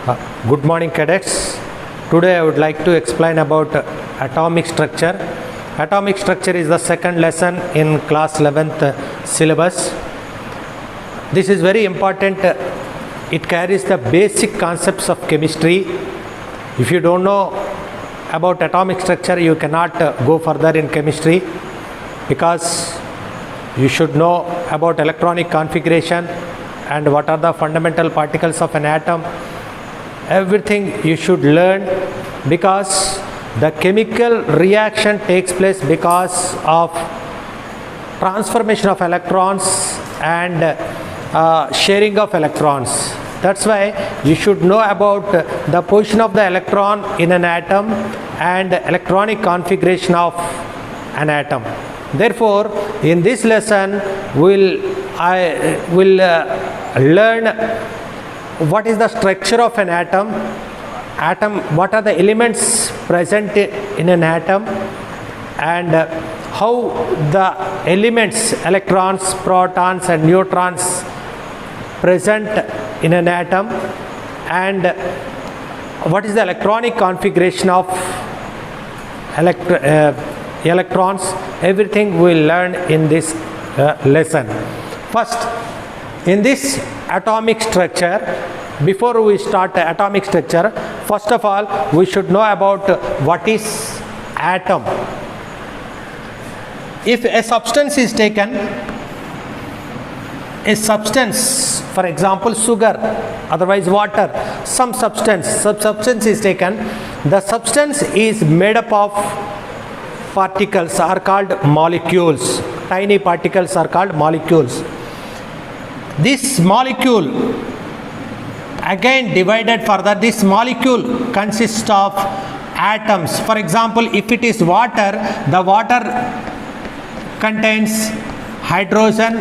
Good morning, cadets. Today I would like to explain about atomic structure. Atomic structure is the second lesson in class 11th syllabus. This is very important. It carries the basic concepts of chemistry. If you don't know about atomic structure, you cannot go further in chemistry, because you should know about electronic configuration and what are the fundamental particles of an atom. Everything you should learn, because the chemical reaction takes place because of transformation of electrons and sharing of electrons. That's why you should know about the position of the electron in an atom and electronic configuration of an atom. Therefore, in this lesson I will learn what is the structure of an atom, what are the elements present in an atom, and how the elements, electrons, protons and neutrons present in an atom, and what is the electronic configuration of electrons. Everything we will learn in this lesson. First, in this atomic structure, before we start atomic structure, first of all we should know about what is atom. If a substance is taken, a substance, for example sugar, otherwise water, some substance is taken, the substance is made up of particles are called molecules. Tiny particles are called molecules. This molecule, again divided further, this molecule consists of atoms. For example, if it is water, the water contains hydrogen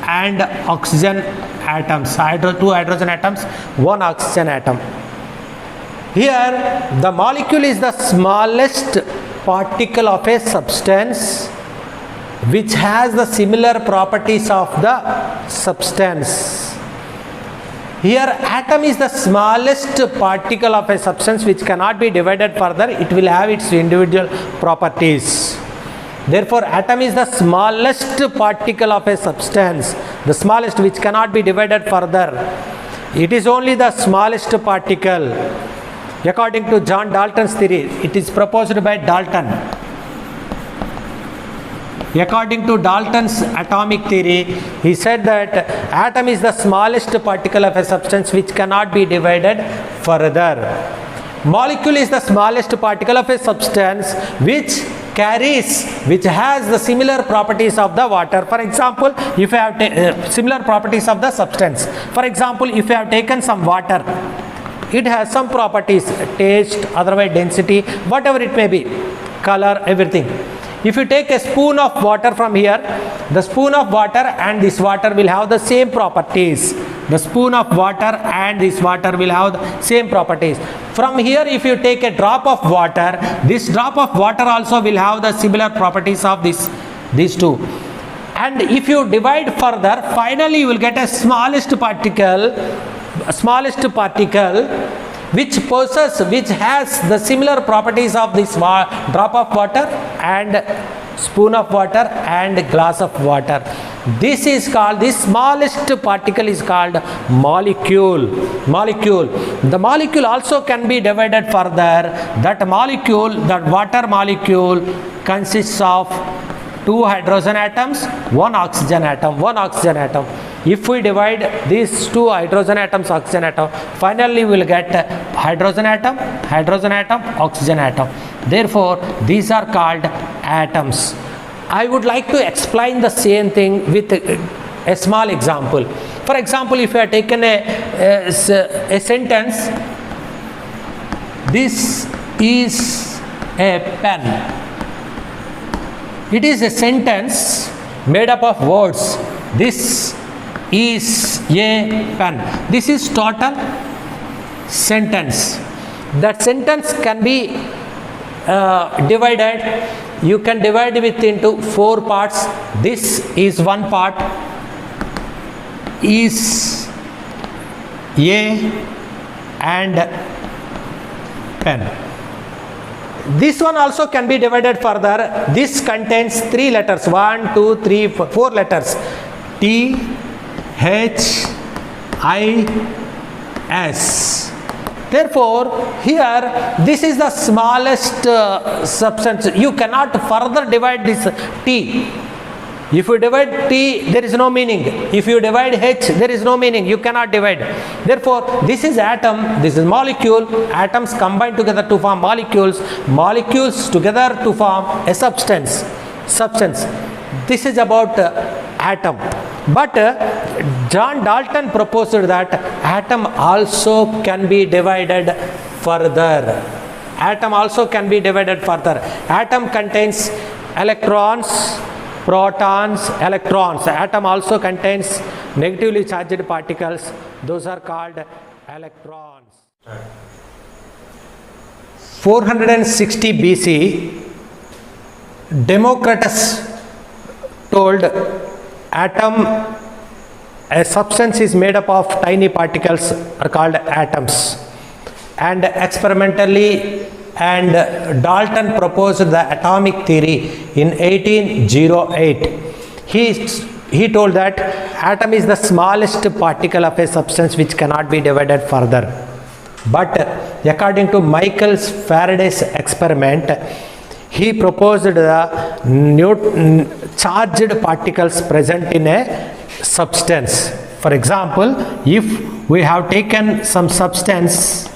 and oxygen atoms, two hydrogen atoms, one oxygen atom. Here the molecule is the smallest particle of a substance which has the similar properties of the substance. Here atom is the smallest particle of a substance which cannot be divided further. It will have its individual properties. Therefore atom is the smallest particle of a substance, the smallest, which cannot be divided further. It is only the smallest particle. According to John Dalton's theory, it is proposed by Dalton. According to Dalton's atomic theory, he said that atom is the smallest particle of a substance which cannot be divided further. Molecule is the smallest particle of a substance which has the similar properties of the water. For example, if you have similar properties of the substance. For example, if you have taken some water, it has some properties, taste, otherwise density, whatever it may be, color, everything. If you take a spoon of water from here, the spoon of water and this water will have the same properties. The spoon of water and this water will have the same properties. From here, if you take a drop of water, this drop of water also will have the similar properties of these two. And if you divide further, finally you will get a smallest particle which has the similar properties of this drop of water and spoon of water and glass of water. This smallest particle is called molecule. The molecule also can be divided further. That water molecule consists of two hydrogen atoms, one oxygen atom. If we divide these two hydrogen atoms, oxygen atom, finally we will get hydrogen atom, oxygen atom. Therefore, these are called atoms. I would like to explain the same thing with a small example. For example, if you have taken a sentence, this is a pen. It is a sentence made up of words. This is a pen. This is total sentence. That sentence can be divided. You can divide it into 4 parts. This is one part. Is A and pen. This one also can be divided further. This contains 3 letters, 1, 2, 3, 4 letters, T, H, I, S. Therefore, here this is the smallest substance. You cannot further divide this T. If you divide T, there is no meaning. If you divide H, there is no meaning. You cannot divide. Therefore, this is atom, this is molecule. Atoms combine together to form molecules. Molecules together to form a substance. This is about atom. But John Dalton proposed that atom also can be divided further. Atom contains electrons, protons, electrons. Atom also contains negatively charged particles. Those are called electrons. 460 BC, Democritus told atom, a substance is made up of tiny particles are called atoms. And experimentally, and Dalton proposed the atomic theory in 1808. He told that atom is the smallest particle of a substance which cannot be divided further. But according to Michael Faraday's experiment, he proposed the charged particles present in a substance. For example, if we have taken some substance,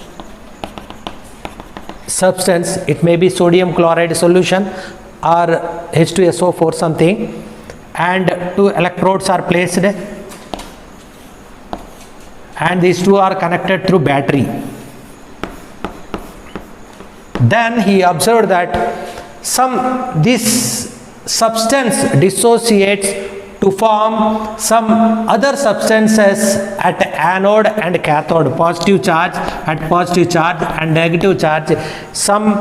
it may be sodium chloride solution or H2SO4 something, and 2 electrodes are placed, and these 2 are connected through battery. Then he observed that this substance dissociates to form some other substances at anode and cathode, positive charge at positive charge and negative charge, some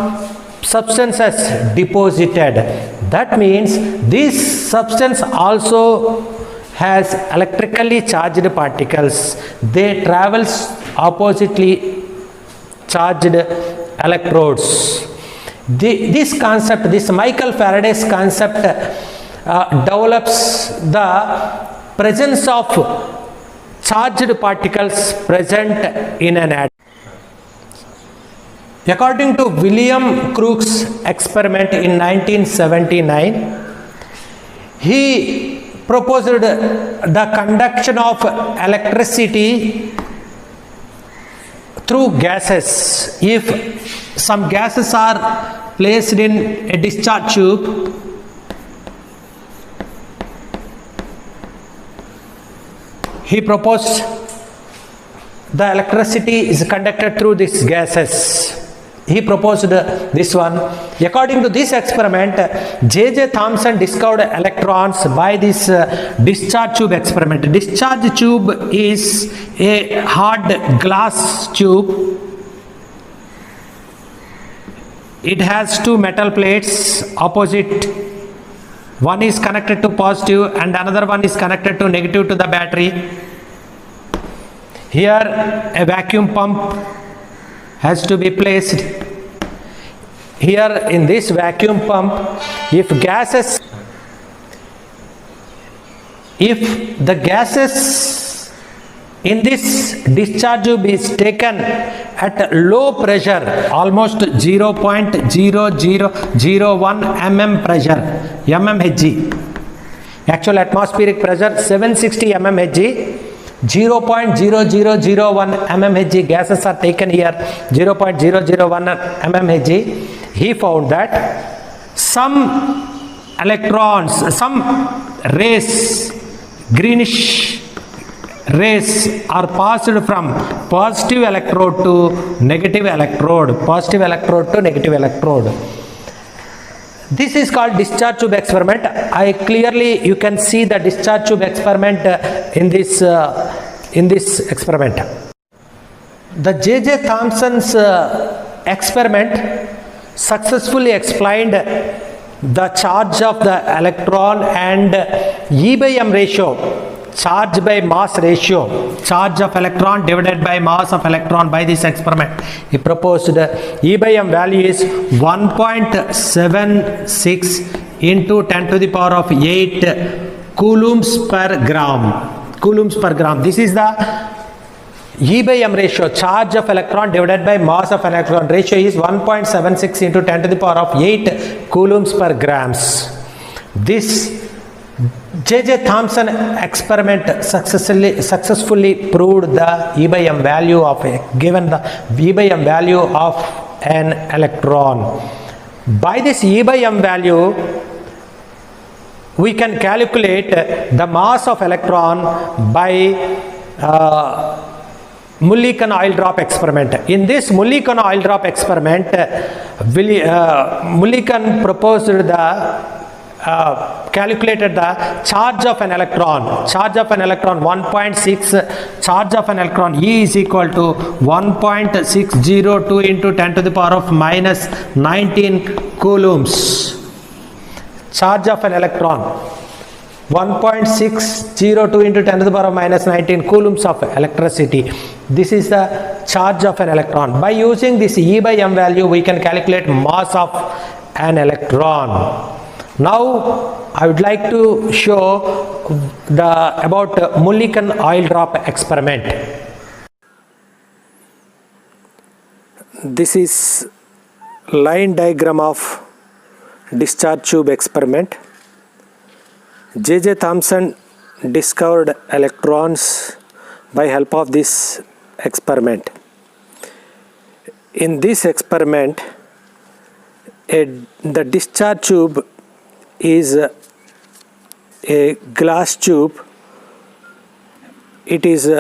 substances deposited. That means this substance also has electrically charged particles. They travel oppositely charged electrodes. This concept, this Michael Faraday's concept develops the presence of charged particles present in an atom. According to William Crookes' experiment in 1979, he proposed the conduction of electricity through gases. If some gases are placed in a discharge tube, he proposed the electricity is conducted through these gases. He proposed this one. According to this experiment, J.J. Thomson discovered electrons by this discharge tube experiment. Discharge tube is a hard glass tube. It has 2 metal plates opposite. One is connected to positive and another one is connected to negative to the battery. Here a vacuum pump has to be placed. Here in this vacuum pump, if the gases in this discharge tube is taken at low pressure, almost 0.0001 mm pressure, mmHg. Actual atmospheric pressure 760 mmHg. 0.0001 mmHg gases are taken here, 0.001 mmHg. He found that some electrons, some rays, greenish rays are passed from positive electrode to negative electrode, positive electrode to negative electrode. This is called discharge tube experiment. You can see the discharge tube experiment in this experiment. The J.J. Thomson's experiment successfully explained the charge of the electron and E by M ratio charge by mass ratio, charge of electron divided by mass of electron by this experiment. He proposed E by m value is 1.76 into 10 to the power of 8 coulombs per gram. Coulombs per gram. This is the E by m ratio, charge of electron divided by mass of electron ratio is 1.76 into 10 to the power of 8 coulombs per grams. This J.J. Thomson experiment successfully proved the E by m value of given the E by m value of an electron. By this E by m value, we can calculate the mass of electron by Mulliken oil drop experiment. In this Mulliken oil drop experiment, Mulliken proposed calculated the charge of an electron. Charge of an electron 1.6. Charge of an electron E is equal to 1.602 into 10 to the power of minus 19 coulombs. Charge of an electron 1.602 into 10 to the power of minus 19 coulombs of electricity. This is the charge of an electron. By using this E by m value, we can calculate mass of an electron. Now I would like to show about Mulliken oil drop experiment. This is line diagram of discharge tube experiment. J.J. Thomson discovered electrons by help of this experiment. In this experiment, the discharge tube is a glass tube. It is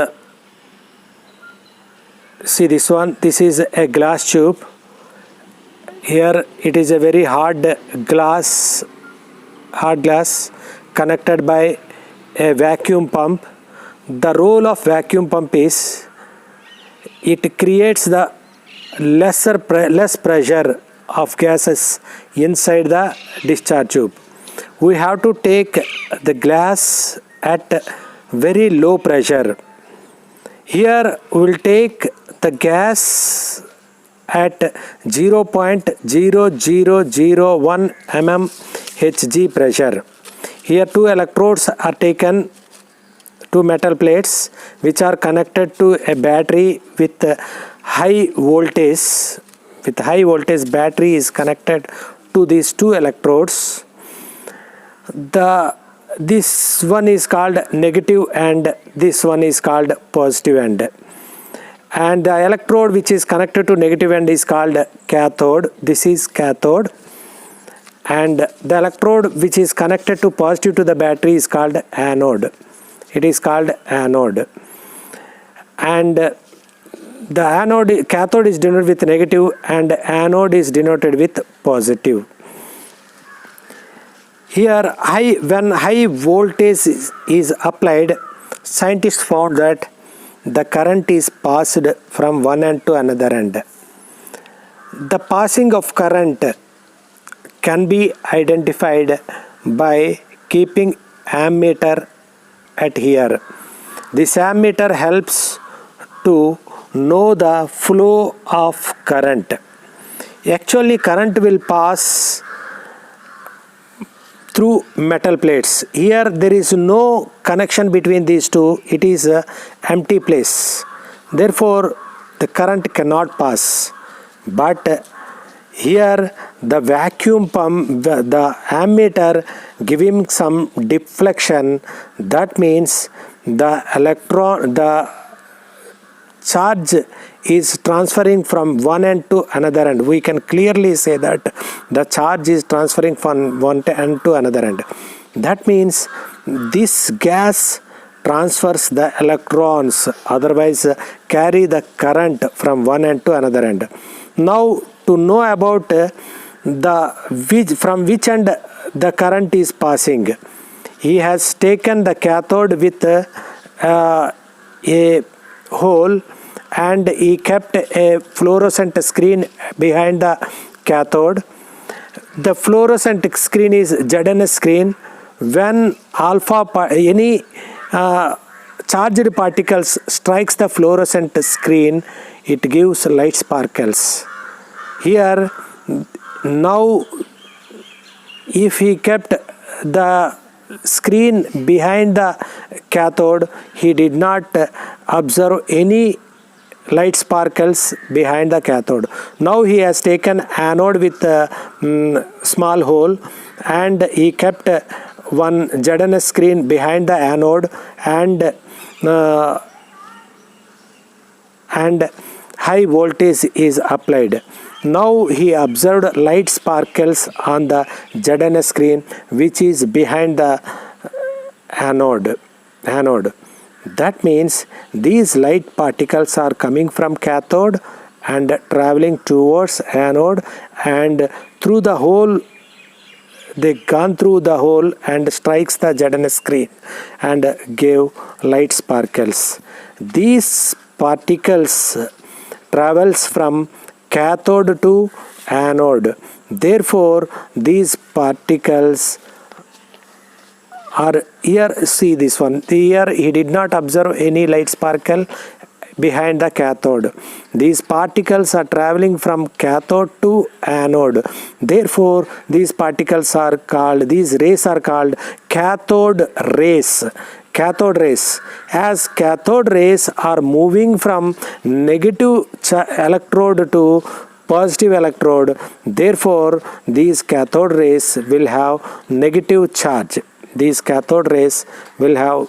see this one, this is a glass tube. Here it is a very hard glass connected by a vacuum pump. The role of vacuum pump is it creates the less pressure of gases inside the discharge tube. We have to take the glass at very low pressure. Here we will take the gas at 0.0001 mmHg pressure. Here two electrodes are taken, two metal plates which are connected to a battery with high voltage. With high voltage battery is connected to these two electrodes. This one is called negative and this one is called positive end. And the electrode which is connected to negative end is called cathode. This is cathode. And the electrode which is connected to positive to the battery is called anode. It is called anode. And the cathode is denoted with negative and anode is denoted with positive. Here when high voltage is applied, scientists found that the current is passed from one end to another end. The passing of current can be identified by keeping ammeter at here. This ammeter helps to know the flow of current. Actually, current will pass through metal plates. Here there is no connection between these two. It is an empty place. Therefore, the current cannot pass. But here the vacuum pump, the ammeter giving some deflection. That means the charge is transferring from one end to another end. We can clearly say that the charge is transferring from one end to another end. That means this gas transfers the electrons, otherwise carry the current from one end to another end. Now to know about from which end the current is passing, he has taken the cathode with a hole and he kept a fluorescent screen behind the cathode. The fluorescent screen is ZNS screen. When any charged particles strikes the fluorescent screen, it gives light sparkles. Here, now if he kept the screen behind the cathode, he did not observe any light sparkles behind the cathode. Now he has taken anode with a small hole, and he kept one ZNS screen behind the anode, and high voltage is applied. Now he observed light sparkles on the ZNS screen which is behind the anode. That means these light particles are coming from cathode and traveling towards anode, and through the hole they gone through the hole and strikes the ZNS screen and gave light sparkles. These particles travels from cathode to anode. Therefore, these particles are here. See this one. Here he did not observe any light sparkle behind the cathode. These particles are traveling from cathode to anode. Therefore, these particles are called, these rays are called cathode rays. Cathode rays. As cathode rays are moving from negative electrode to positive electrode, therefore these cathode rays will have negative charge. These cathode rays will have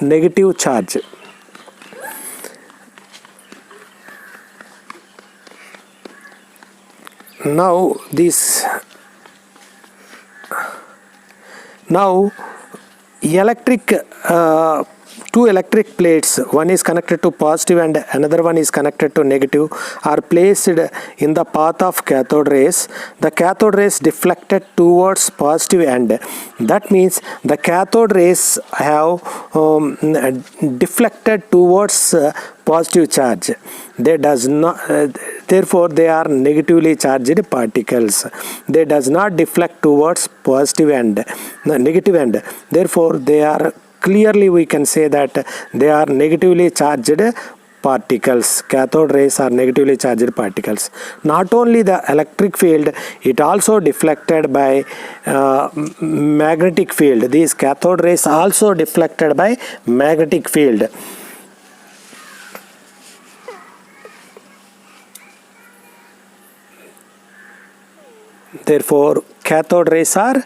negative charge. Now two electric plates, one is connected to positive and another one is connected to negative, are placed in the path of cathode rays. The cathode rays deflected towards positive end. That means the cathode rays have deflected towards positive charge. They does not, therefore they are negatively charged particles. They does not deflect towards positive end, negative end. Therefore they are, clearly we can say that they are negatively charged particles. Cathode rays are negatively charged particles. Not only the electric field, it also deflected by magnetic field. These cathode rays also deflected by magnetic field. Therefore, cathode rays are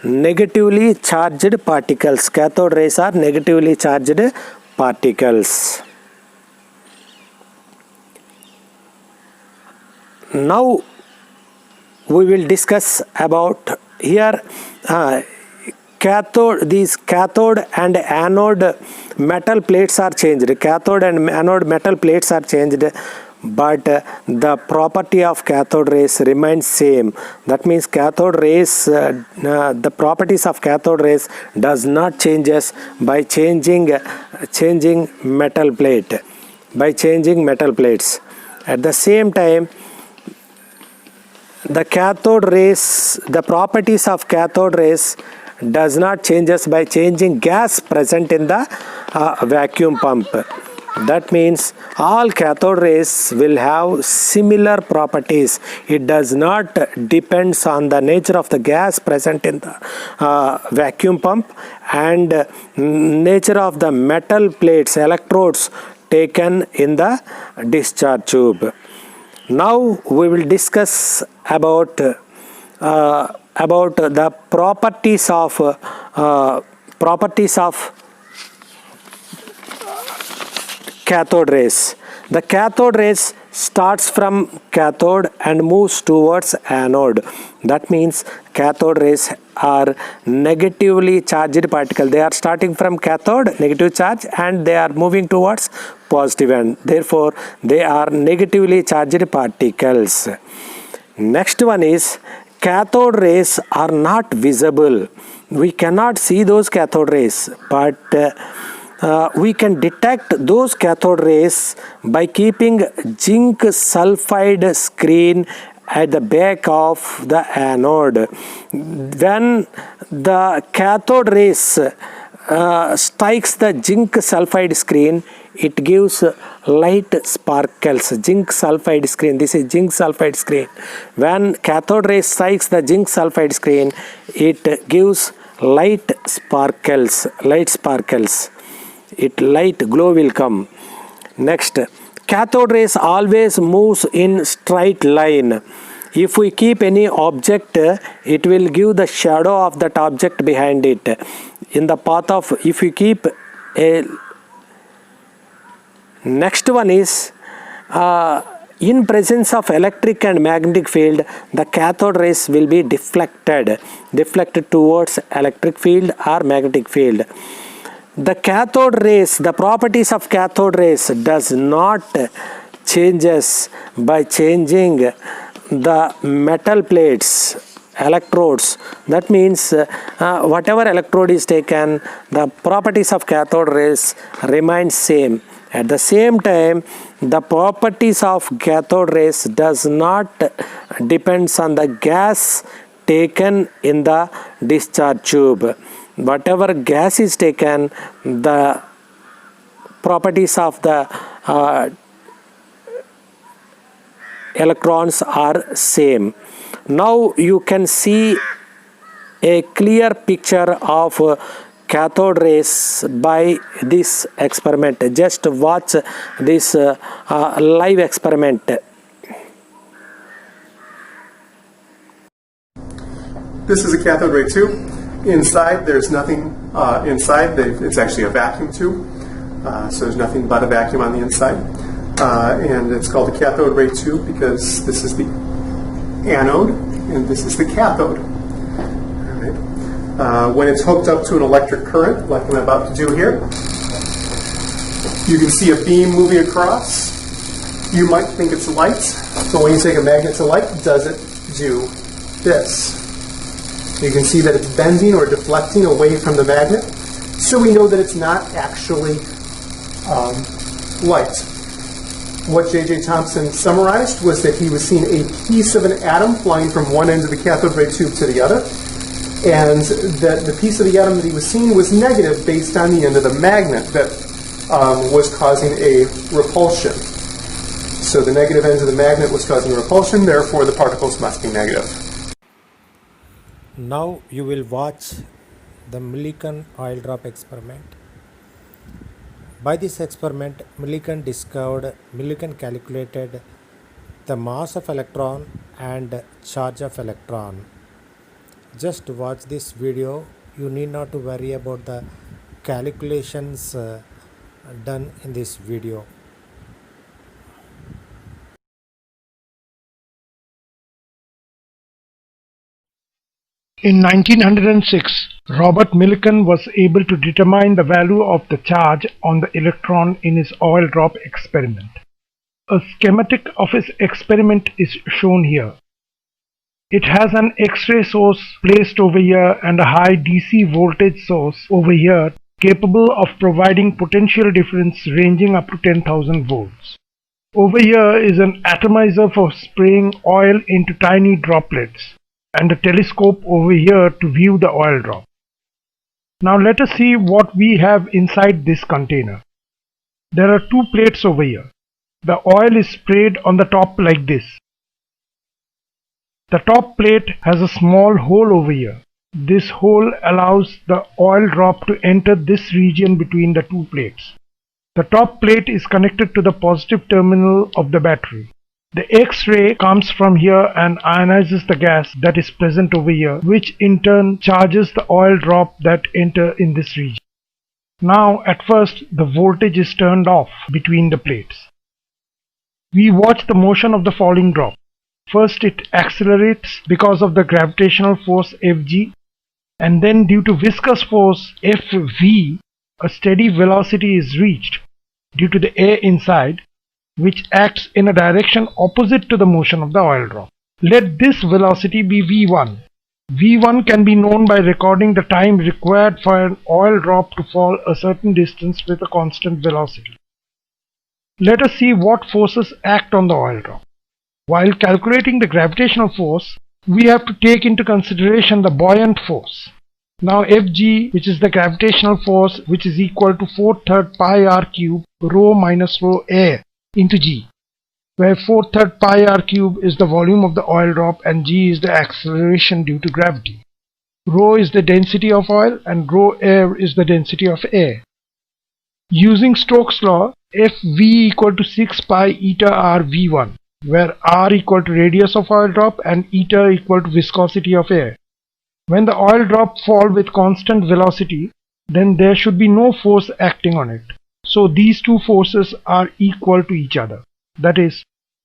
negatively charged particles. Cathode rays are negatively charged particles. Now we will discuss about here cathode. These cathode and anode metal plates are changed. Cathode and anode metal plates are changed, but the property of cathode rays remains same. That means cathode rays, the properties of cathode rays does not changes by changing metal plate, by changing metal plates. At the same time, the cathode rays, the properties of cathode rays does not changes by changing gas present in the vacuum pump. That means all cathode rays will have similar properties. It does not depends on the nature of the gas present in the vacuum pump and nature of the metal plates, electrodes taken in the discharge tube. Now we will discuss about the properties of cathode rays. The cathode rays starts from cathode and moves towards anode. That means cathode rays are negatively charged particle. They are starting from cathode, negative charge, and they are moving towards positive end. Therefore, they are negatively charged particles. Next one is cathode rays are not visible. We cannot see those cathode rays, but we can detect those cathode rays by keeping zinc sulfide screen at the back of the anode. When the cathode rays strikes the zinc sulfide screen, it gives light sparkles. Zinc sulfide screen, this is zinc sulfide screen. When cathode ray strikes the zinc sulfide screen, it gives light sparkles. Light glow will come. Next, cathode rays always moves in straight line. If we keep any object, it will give the shadow of that object behind it. In the path of, if you keep a, next one is, in presence of electric and magnetic field, the cathode rays will be deflected towards electric field or magnetic field. The cathode rays, the properties of cathode rays does not changes by changing the metal plates, electrodes. That means whatever electrode is taken, the properties of cathode rays remain same. At the same time, the properties of cathode rays does not depends on the gas taken in the discharge tube. Whatever gas is taken, the properties of the electrons are same. Now you can see a clear picture of cathode rays by this experiment. Just watch this live experiment. This is a cathode ray tube. Inside, there's nothing inside. It's actually a vacuum tube, so there's nothing but a vacuum on the inside. And it's called a cathode ray tube because this is the anode and this is the cathode. All right. When it's hooked up to an electric current, like I'm about to do here, you can see a beam moving across. You might think it's light, so when you take a magnet to light, does it do this? You can see that it's bending or deflecting away from the magnet, so we know that it's not actually light. What J.J. Thomson summarized was that he was seeing a piece of an atom flying from one end of the cathode ray tube to the other, and that the piece of the atom that he was seeing was negative based on the end of the magnet that was causing a repulsion. So the negative end of the magnet was causing a repulsion, therefore the particles must be negative. Now you will watch the Millikan oil drop experiment. By this experiment, Millikan calculated the mass of electron and charge of electron. Just watch this video. You need not to worry about the calculations done in this video. In 1906, Robert Millikan was able to determine the value of the charge on the electron in his oil drop experiment. A schematic of his experiment is shown here. It has an X-ray source placed over here and a high DC voltage source over here capable of providing potential difference ranging up to 10,000 volts. Over here is an atomizer for spraying oil into tiny droplets, and a telescope over here to view the oil drop. Now let us see what we have inside this container. There are two plates over here. The oil is sprayed on the top like this. The top plate has a small hole over here. This hole allows the oil drop to enter this region between the two plates. The top plate is connected to the positive terminal of the battery. The X-ray comes from here and ionizes the gas that is present over here, which in turn charges the oil drop that enter in this region. Now at first the voltage is turned off between the plates. We watch the motion of the falling drop. First it accelerates because of the gravitational force Fg, and then due to viscous force Fv, a steady velocity is reached due to the air inside, which acts in a direction opposite to the motion of the oil drop. Let this velocity be v1. v1 can be known by recording the time required for an oil drop to fall a certain distance with a constant velocity. Let us see what forces act on the oil drop. While calculating the gravitational force, we have to take into consideration the buoyant force. Now Fg, which is the gravitational force, which is equal to 4/3 pi r cube rho minus rho air into g, where 4/3 pi r cube is the volume of the oil drop and g is the acceleration due to gravity. Rho is the density of oil and rho air is the density of air. Using Stokes' law, Fv equal to 6 pi eta r v1, where r equal to radius of oil drop and eta equal to viscosity of air. When the oil drop fall with constant velocity, then there should be no force acting on it. So these two forces are equal to each other. That is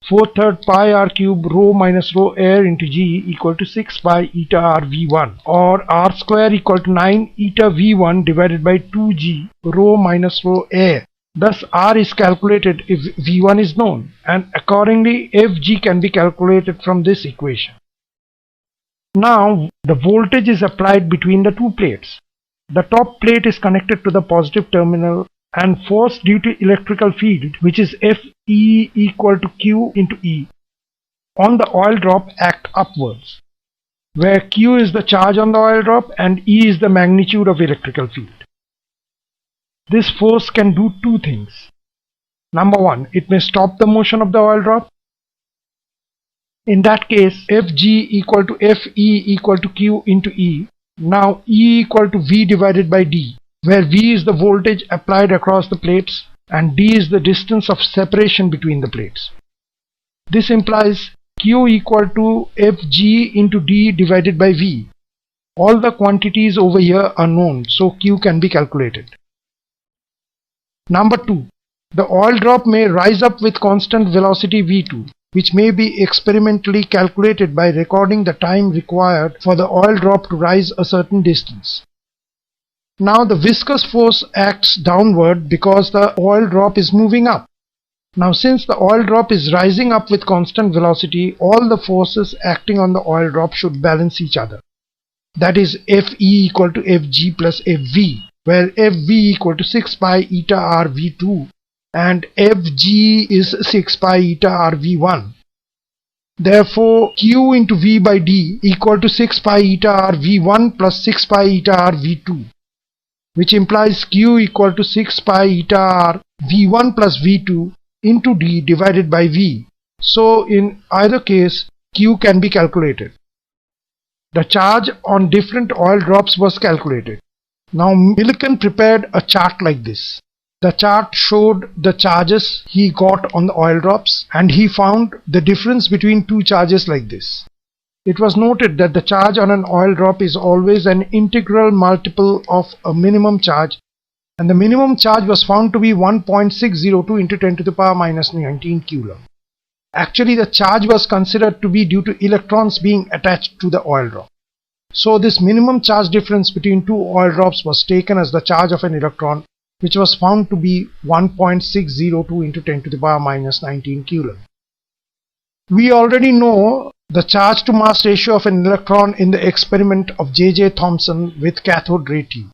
4/3 pi r cube rho minus rho air into g equal to 6 pi eta r v1, or r square equal to 9 eta v1 divided by 2g rho minus rho air. Thus r is calculated if v1 is known, and accordingly fg can be calculated from this equation. Now the voltage is applied between the two plates. The top plate is connected to the positive terminal, and force due to electrical field, which is Fe equal to Q into E, on the oil drop act upwards, where Q is the charge on the oil drop and E is the magnitude of electrical field. This force can do two things. Number one, it may stop the motion of the oil drop. In that case, Fg equal to Fe equal to Q into E. Now E equal to V divided by D, where V is the voltage applied across the plates and D is the distance of separation between the plates. This implies Q equal to Fg into D divided by V. All the quantities over here are known, so Q can be calculated. Number 2. The oil drop may rise up with constant velocity v2, which may be experimentally calculated by recording the time required for the oil drop to rise a certain distance. Now the viscous force acts downward because the oil drop is moving up. Now since the oil drop is rising up with constant velocity, all the forces acting on the oil drop should balance each other. That is Fe equal to Fg plus Fv, where Fv equal to 6 pi eta r v2 and Fg is 6 pi eta r v1. Therefore Q into V by D equal to 6 pi eta r v1 plus 6 pi eta r v2, which implies Q equal to 6 pi eta r v1 plus v2 into D divided by V. So in either case Q can be calculated. The charge on different oil drops was calculated. Now Millikan prepared a chart like this. The chart showed the charges he got on the oil drops, and he found the difference between two charges like this. It was noted that the charge on an oil drop is always an integral multiple of a minimum charge, and the minimum charge was found to be 1.602 into 10 to the power minus 19 coulomb. Actually, the charge was considered to be due to electrons being attached to the oil drop. So this minimum charge difference between two oil drops was taken as the charge of an electron, which was found to be 1.602 into 10 to the power minus 19 coulomb. We already know the charge to mass ratio of an electron in the experiment of J.J. Thomson with cathode ray tube.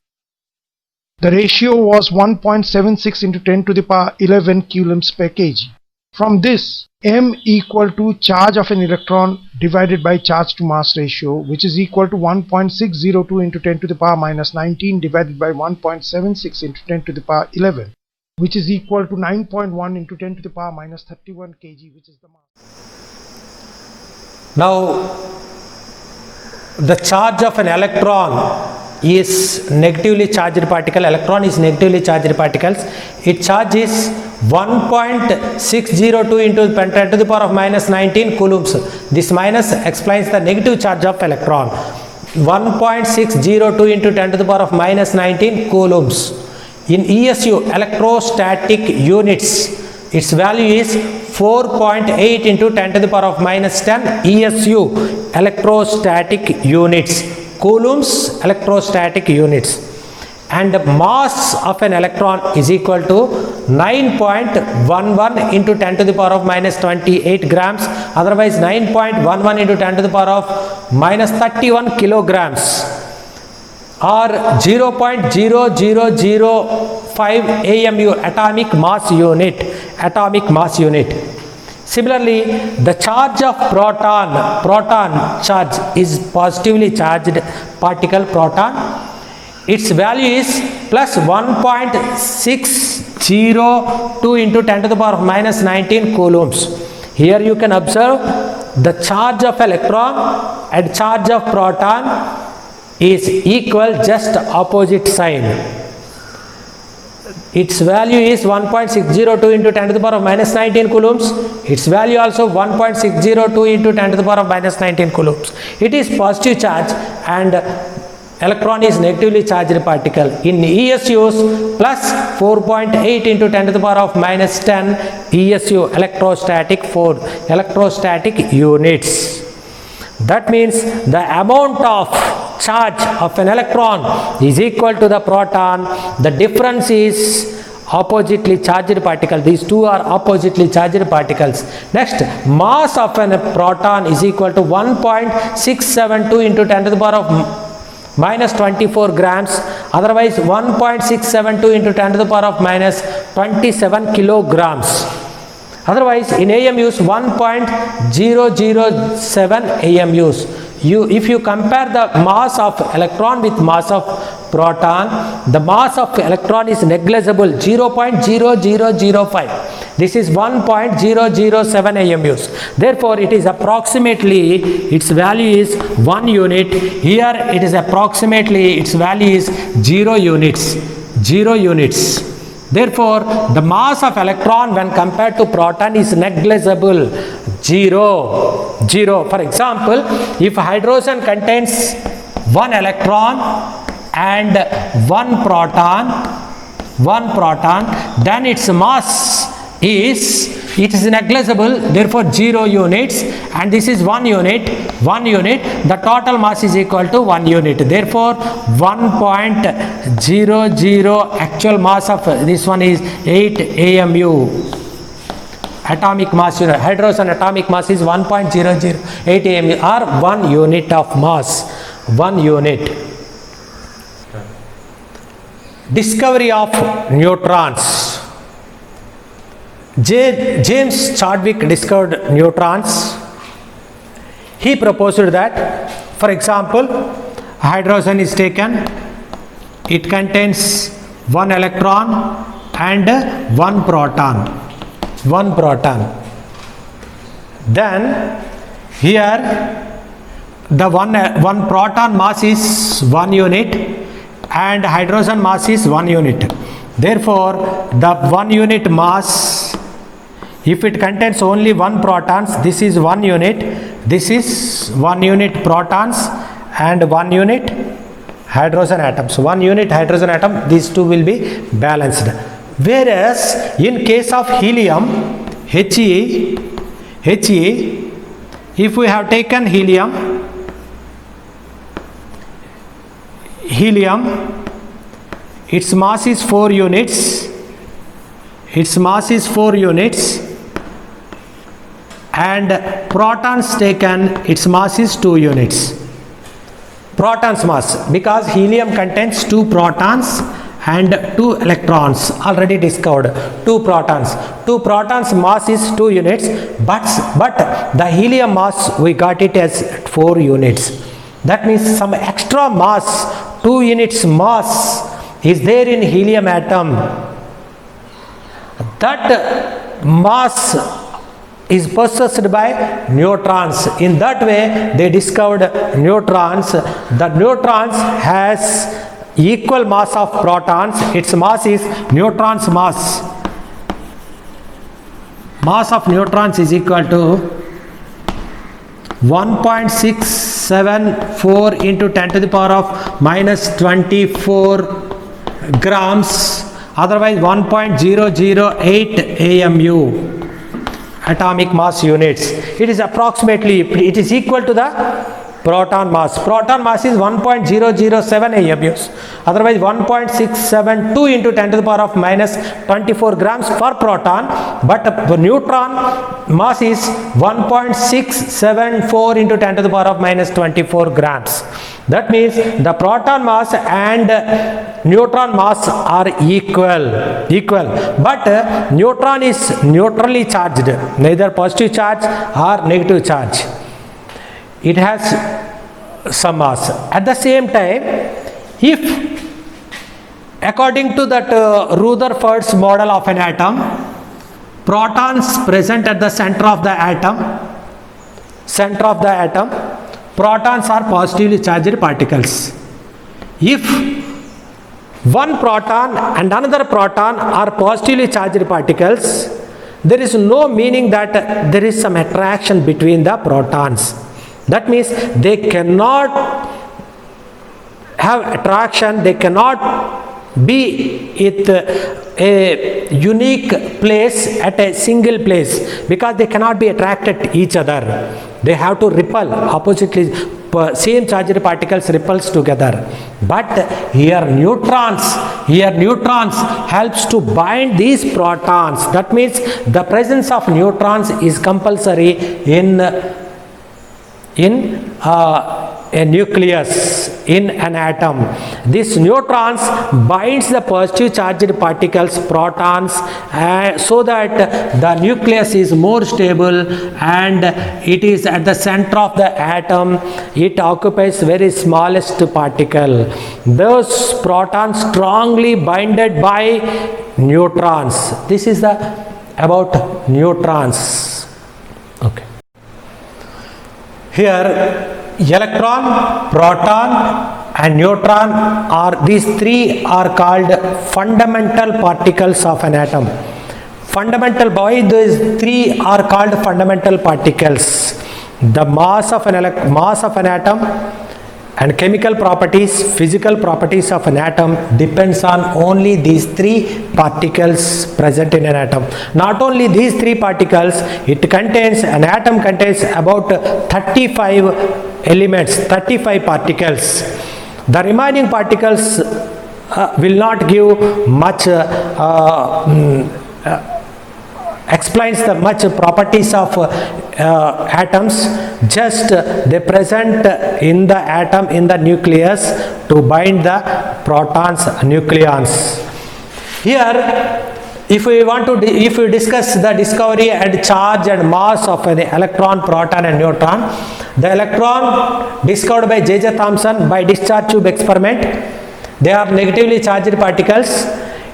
The ratio was 1.76 into 10 to the power 11 coulombs per kg. From this, M equal to charge of an electron divided by charge to mass ratio, which is equal to 1.602 into 10 to the power minus 19 divided by 1.76 into 10 to the power 11, which is equal to 9.1 into 10 to the power minus 31 kg, which is the mass. Now, the charge of an electron is negatively charged particle. Electron is negatively charged particles. Its charge is 1.602 into 10 to the power of minus 19 coulombs. This minus explains the negative charge of electron. 1.602 into 10 to the power of minus 19 coulombs. In ESU, electrostatic units, its value is 4.8 into 10 to the power of minus 10 ESU, electrostatic units. Coulombs, electrostatic units. And the mass of an electron is equal to 9.11 into 10 to the power of minus 28 grams, otherwise 9.11 into 10 to the power of minus 31 kilograms, or 0.0005 AMU, atomic mass unit. Similarly, the charge of proton charge is positively charged particle proton. its value is plus 1.602 into 10 to the power of minus 19 coulombs. Here you can observe the charge of electron and charge of proton is equal, just opposite sign. Its value is 1.602 into 10 to the power of minus 19 coulombs. Its value also 1.602 into 10 to the power of minus 19 coulombs. It is positive charge and electron is negatively charged particle. In ESUs, plus 4.8 into 10 to the power of minus 10 ESU, electrostatic force, electrostatic units. That means the amount of charge of an electron is equal to the proton. The difference is oppositely charged particle. These two are oppositely charged particles. Next, mass of a proton is equal to 1.672 into 10 to the power of minus 24 grams, otherwise 1.672 into 10 to the power of minus 27 kilograms. Otherwise, in AMUs, 1.007 AMUs. If you compare the mass of electron with mass of proton, the mass of electron is negligible, 0.0005. This is 1.007 AMUs. Therefore, it is approximately, its value is 1 unit. Here it is approximately, its value is 0 units. 0 units. Therefore, the mass of electron when compared to proton is negligible, 0. 0. For example, if hydrogen contains 1 electron and 1 proton, then its mass is, it is negligible, therefore 0 units, and this is 1 unit, the total mass is equal to 1 unit. Therefore, 1.00 actual mass of this one is 8 AMU. Atomic mass, hydrogen atomic mass is 1.008 AMU or 1 unit of mass. 1 unit. Discovery of neutrons. James Chadwick discovered neutrons. He proposed that, for example, hydrogen is taken, it contains 1 electron and 1 proton. Then here the one proton mass is 1 unit and hydrogen mass is 1 unit. Therefore, the 1 unit mass, if it contains only 1 protons, this is 1 unit, this is 1 unit protons and 1 unit hydrogen atoms. 1 unit hydrogen atom, these two will be balanced. Whereas in case of helium, He, if we have taken helium, its mass is 4 units, and protons taken, its mass is 2 units. Protons mass, because helium contains 2 protons and 2 electrons, already discovered. 2 protons mass is 2 units, but the helium mass we got it as 4 units. That means some extra mass, 2 units mass is there in helium atom. That mass is possessed by neutrons. In that way they discovered neutrons. The neutrons has equal mass of protons. Its mass is neutrons mass. Mass of neutrons is equal to 1.674 into 10 to the power of minus 24 grams, otherwise 1.008 AMU, atomic mass units. It is approximately, it is equal to the proton mass. Proton mass is 1.007 AMUs, otherwise 1.672 into 10 to the power of minus 24 grams per proton, but the neutron mass is 1.674 into 10 to the power of minus 24 grams. That means the proton mass and neutron mass are equal, but neutron is neutrally charged, neither positive charge or negative charge. It has some mass. At the same time, if According to that Rutherford's model of an atom, protons present at the center of the atom, protons are positively charged particles. If one proton and another proton are positively charged particles, there is no meaning that there is some attraction between the protons. That means they cannot have attraction, they cannot be at a unique place at a single place, because they cannot be attracted to each other. They have to repel oppositely, same charged particles repels together. But here neutrons helps to bind these protons. That means the presence of neutrons is compulsory in a nucleus, in an atom. This neutrons binds the positive charged particles, protons, so that the nucleus is more stable and it is at the center of the atom. It occupies very smallest particle. Those protons strongly binded by neutrons. This is about neutrons. Okay. Here electron, proton and neutron these three are called fundamental particles of an atom. Why these three are called fundamental particles? The mass of an atom and chemical properties, physical properties of an atom depends on only these three particles present in an atom. Not only these three particles, an atom contains about 35 elements, 35 particles. The remaining particles will not give much explains the much properties of atoms, just they present in the atom, in the nucleus, to bind the protons, nucleons. Here if we discuss the discovery and charge and mass of an electron, proton and neutron, the electron discovered by J.J. Thomson by discharge tube experiment, they are negatively charged particles.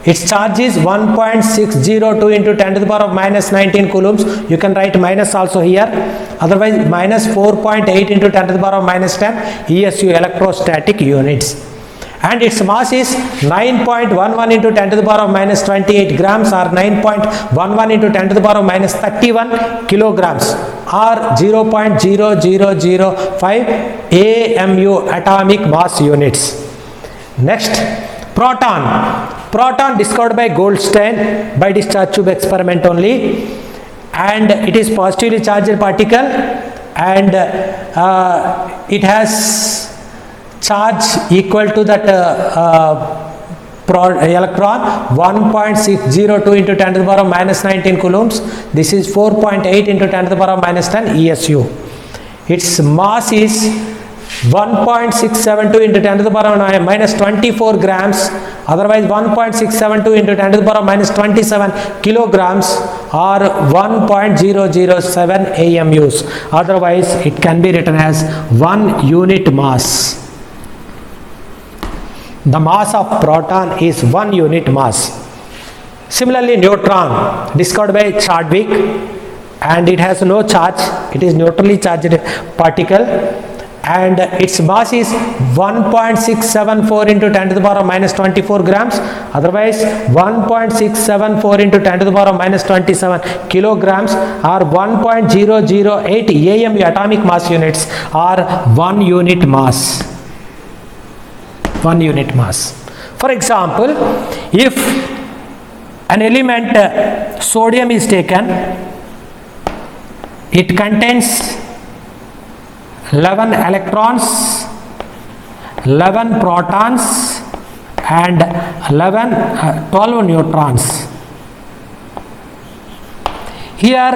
Its charge is 1.602 into 10 to the power of minus 19 coulombs. You can write minus also here. Otherwise minus 4.8 into 10 to the power of minus 10 ESU, electrostatic units. And its mass is 9.11 into 10 to the power of minus 28 grams, or 9.11 into 10 to the power of minus 31 kilograms, or 0.0005 AMU, atomic mass units. Next, proton discovered by Goldstein by discharge tube experiment only, and it is positively charged particle, and it has charge equal to that electron, 1.602 into 10 to the power of minus 19 coulombs. This is 4.8 into 10 to the power of minus 10 ESU. Its mass is 1.672 into 10 to the power of minus 24 grams, otherwise 1.672 into 10 to the power of minus 27 kilograms, or 1.007 AMUs. Otherwise it can be written as 1 unit mass. The mass of proton is 1 unit mass. Similarly, neutron discovered by Chadwick, and it has no charge, it is neutrally charged particle, and its mass is 1.674 into 10 to the power of minus 24 grams, otherwise 1.674 into 10 to the power of minus 27 kilograms, or 1.008 AMU, atomic mass units, or 1 unit mass. 1 unit mass. For example, if an element sodium is taken, it contains 11 electrons, 11 protons and 12 neutrons. Here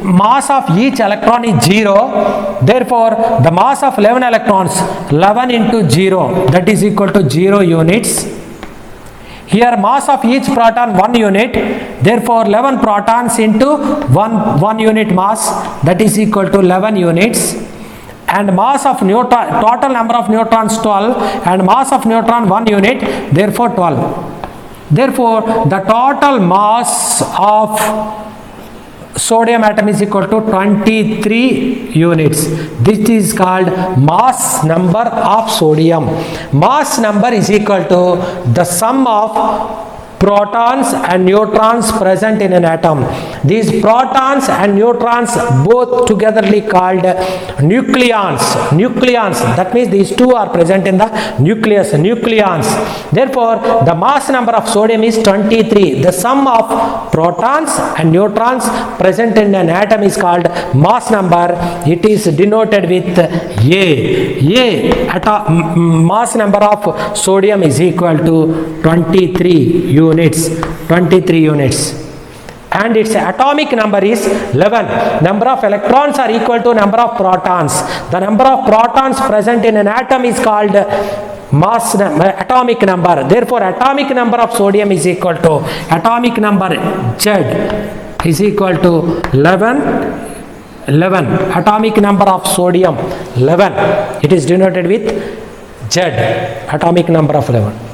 mass of each electron is 0, therefore the mass of 11 electrons, 11 into 0, that is equal to 0 units. Here mass of each proton 1 unit, therefore 11 protons into 1 unit mass, that is equal to 11 units. and mass of neutron, total number of neutrons 12 and mass of neutron 1 unit, therefore 12. Therefore, the total mass of sodium atom is equal to 23 units. This is called mass number of sodium. Mass number is equal to the sum of protons and neutrons present in an atom. These protons and neutrons both togetherly called nucleons. Nucleons, that means these two are present in the nucleus, nucleons. Therefore, the mass number of sodium is 23. The sum of protons and neutrons present in an atom is called mass number. It is denoted with A. Mass number of sodium is equal to 23 units. 23 units. And its atomic number is 11. Number of electrons are equal to number of protons. The number of protons present in an atom is called atomic number. Therefore, atomic number of sodium is equal to atomic number Z is equal to 11. Atomic number of sodium 11. It is denoted with Z. Atomic number of 11.